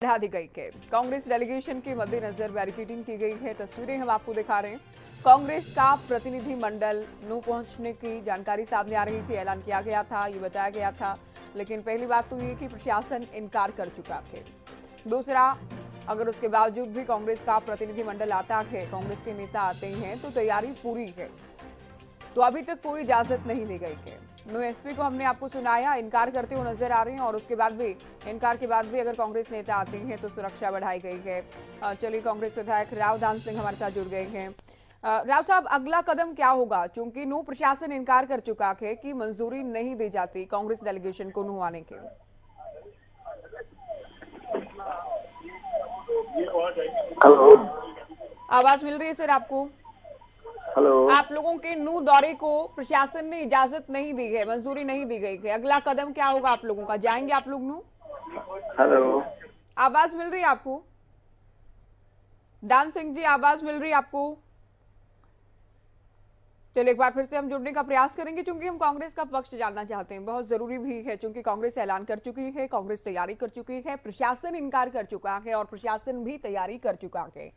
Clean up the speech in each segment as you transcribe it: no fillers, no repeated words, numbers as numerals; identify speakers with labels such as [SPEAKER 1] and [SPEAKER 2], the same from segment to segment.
[SPEAKER 1] बढ़ा दी गई है। कांग्रेस डेलीगेशन के मद्देनजर बैरिकेडिंग की गई है। तस्वीरें हम आपको दिखा रहे हैं। कांग्रेस का प्रतिनिधि मंडल नू पहुंचने की जानकारी सामने आ रही थी, ऐलान किया गया था, ये बताया गया था। लेकिन पहली बात तो ये कि प्रशासन इनकार कर चुका है। दूसरा, अगर उसके बावजूद भी कांग्रेस का प्रतिनिधि मंडल आता है, कांग्रेस के नेता आते हैं, तो तैयारी पूरी है। तो अभी तक कोई इजाजत नहीं दी गई है। नो एसपी को हमने आपको सुनाया, इनकार करते हुए नजर आ रहे हैं और उसके बाद भी इनकार के बाद भी अगर कांग्रेस नेता आते हैं तो सुरक्षा बढ़ाई गई है। चलिए, कांग्रेस विधायक राव दान सिंह हमारे साथ जुड़ गए हैं। राव साहब, अगला कदम क्या होगा? चूंकि नू प्रशासन इनकार कर चुका है कि मंजूरी नहीं दी जाती कांग्रेस डेलीगेशन को नू आने के।
[SPEAKER 2] हेलो,
[SPEAKER 1] आवाज मिल रही है सर आपको?
[SPEAKER 2] हेलो।
[SPEAKER 1] आप लोगों के नू दौरे को प्रशासन ने इजाजत नहीं दी है, मंजूरी नहीं दी गई है। अगला कदम क्या होगा आप लोगों का? जाएंगे आप लोग नू?
[SPEAKER 2] हेलो,
[SPEAKER 1] आवाज मिल रही है आपको? दान सिंह जी, आवाज मिल रही है आपको? चलिए, एक बार फिर से हम जुड़ने का प्रयास करेंगे, क्योंकि हम कांग्रेस का पक्ष जानना चाहते हैं। बहुत जरूरी भी है, क्योंकि कांग्रेस ऐलान कर चुकी है, कांग्रेस तैयारी कर चुकी है, प्रशासन इनकार कर चुका है और प्रशासन भी तैयारी कर चुका है।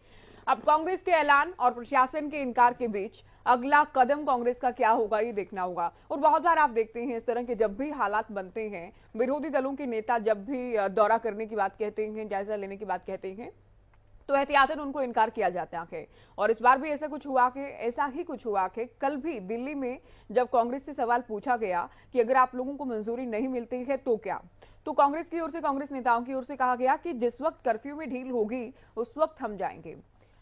[SPEAKER 1] अब कांग्रेस के ऐलान और प्रशासन के इनकार के बीच अगला कदम कांग्रेस का क्या होगा, ये देखना होगा। और बहुत बार आप देखते हैं इस तरह के जब भी हालात बनते हैं, विरोधी दलों के नेता जब भी दौरा करने की बात कहते हैं, जायजा लेने की बात कहते हैं, तो एहतियातन उनको इनकार किया जाता है। और इस बार भी ऐसा कुछ हुआ कि ऐसा ही कुछ हुआ कि कल भी दिल्ली में जब कांग्रेस से सवाल पूछा गया कि अगर आप लोगों को मंजूरी नहीं मिलती है तो क्या, तो कांग्रेस की ओर से, कांग्रेस नेताओं की ओर से कहा गया कि जिस वक्त कर्फ्यू में ढील होगी उस वक्त हम जाएंगे।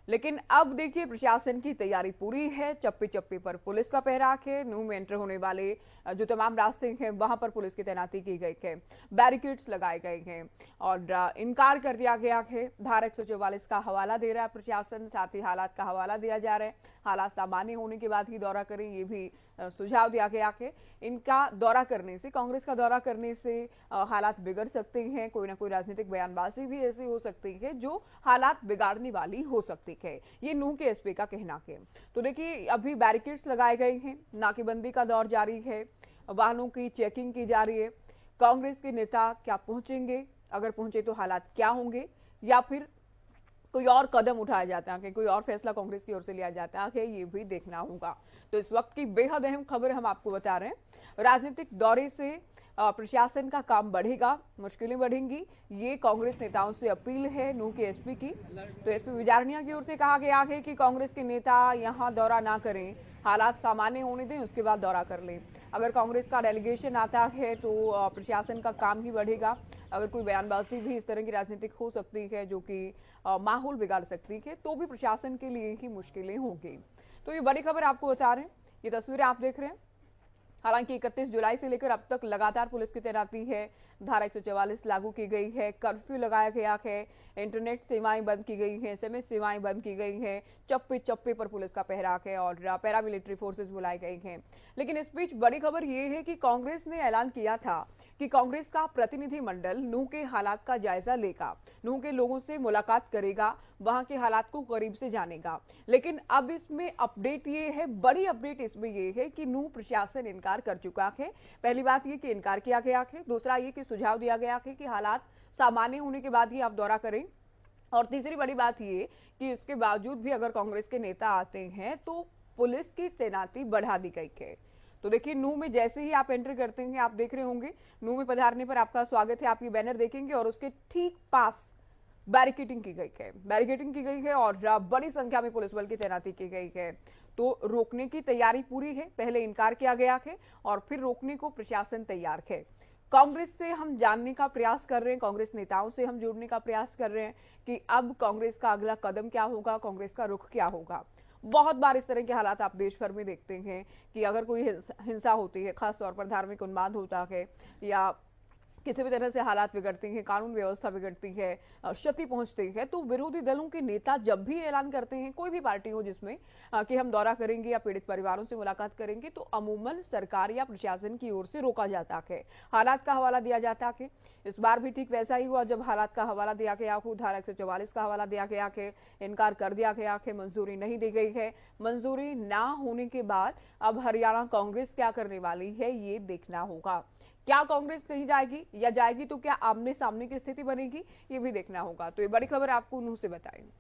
[SPEAKER 1] लेकिन अब देखिए, प्रशासन की तैयारी पूरी है। चप्पे चप्पे पर पुलिस का पहरा है। नू में एंटर होने वाले जो तमाम रास्ते हैं वहां पर पुलिस की तैनाती की गई है, बैरिकेड्स लगाए गए हैं और इनकार कर दिया गया है। धारा 144 का हवाला दे रहा है प्रशासन, साथ ही हालात का हवाला दिया जा रहा है। हालात सामान्य होने के बाद ही दौरा करें, ये भी सुझाव दिया गया है। इनका दौरा करने से, कांग्रेस का दौरा करने से हालात बिगड़ सकते हैं। कोई ना कोई राजनीतिक बयानबाजी भी ऐसी हो सकती है जो हालात बिगाड़ने वाली हो सकती है, ये नूह के एसपी का कहना है। तो देखिए, अभी बैरिकेड्स लगाए गए हैं, नाकेबंदी का दौर जारी है, वाहनों की चेकिंग की जा रही है। कांग्रेस के नेता क्या पहुंचेंगे, अगर पहुंचे तो हालात क्या होंगे, या फिर कोई और कदम उठाया जाता है कि कोई और फैसला कांग्रेस की ओर से लिया जाता है, ये भी देखना होगा। तो इस वक्त की बेहद अहम खबर हम आपको बता रहे हैं। राजनीतिक दौरे से प्रशासन का काम बढ़ेगा, मुश्किलें बढ़ेंगी, ये कांग्रेस नेताओं से अपील है नूह के एसपी की। तो एसपी विजारनिया की ओर से कहा गया है कि कांग्रेस के नेता यहां दौरा ना करें, हालात सामान्य होने दें, उसके बाद दौरा कर लें। अगर कांग्रेस का डेलीगेशन आता है तो प्रशासन का काम ही बढ़ेगा। अगर कोई बयानबाजी भी इस तरह की राजनीतिक हो सकती है जो कि माहौल बिगाड़ सकती है, तो भी प्रशासन के लिए ही मुश्किलें होंगी। तो ये बड़ी खबर आपको बता रहे हैं। ये तस्वीरें आप देख रहे हैं। हालांकि 31 जुलाई से लेकर अब तक लगातार पुलिस की तैनाती है। धारा 144 लागू की गई है, कर्फ्यू लगाया गया है, इंटरनेट सेवाएं बंद की गई हैं, एसएमएस सेवाएं बंद की गई हैं, चप्पे चप्पे पर पुलिस का पहरा है और पैरामिलिट्री फोर्सेस बुलाई गई हैं। लेकिन इस बीच बड़ी खबर यह है कि कांग्रेस ने ऐलान किया था कि कांग्रेस का प्रतिनिधि मंडल नूह के हालात का जायजा लेगा, नूह के लोगों से मुलाकात करेगा, वहां के हालात को करीब से जानेगा। लेकिन अब इसमें अपडेट ये है, बड़ी अपडेट इसमें ये है कि नूह प्रशासन इनकार कर चुका है। पहली बात ये कि इनकार किया गया है, दूसरा ये कि सुझाव दिया गया है कि हालात सामान्य होने के बाद ही आप दौरा करें, और तीसरी बड़ी बात ये कि इसके बावजूद भी अगर कांग्रेस के नेता आते हैं तो पुलिस की तैनाती बढ़ा दी गई है। तो देखिए, नूह में जैसे ही आप एंटर करते हैं, आप देख रहे होंगे नूह में पधारने पर आपका स्वागत है, आप ये बैनर देखेंगे और उसके ठीक पास बैरिकेडिंग की गई है, बैरिकेडिंग की गई है और बड़ी संख्या में पुलिस बल की तैनाती की गई है। तो रोकने की तैयारी पूरी है। पहले इनकार किया गया है और फिर रोकने को प्रशासन तैयार है। कांग्रेस से हम जानने का प्रयास कर रहे हैं, कांग्रेस नेताओं से हम जुड़ने का प्रयास कर रहे हैं कि अब कांग्रेस का अगला कदम क्या होगा, कांग्रेस का रुख क्या होगा। बहुत बार इस तरह के हालात आप देश भर में देखते हैं कि अगर कोई हिंसा होती है, खासतौर पर धार्मिक उन्माद होता है या किसी भी तरह से हालात बिगड़ती हैं, कानून व्यवस्था बिगड़ती है, क्षति पहुंचती है, तो विरोधी दलों के नेता जब भी ऐलान करते हैं, कोई भी पार्टी हो जिसमें कि हम दौरा करेंगे या पीड़ित परिवारों से मुलाकात करेंगे, तो अमूमन सरकार या प्रशासन की ओर से रोका जाता है, हालात का हवाला दिया जाता है। इस बार भी ठीक वैसा ही हुआ। जब हालात का हवाला दिया गया हो, धारा 144 का हवाला दिया गया है, इनकार कर दिया गया है, मंजूरी नहीं दी गई है। मंजूरी ना होने के बाद अब हरियाणा कांग्रेस क्या करने वाली है, ये देखना होगा क्या कांग्रेस नहीं जाएगी या जाएगी तो क्या आमने सामने की स्थिति बनेगी, ये भी देखना होगा। तो ये बड़ी खबर आपको नूह से बताएंगे।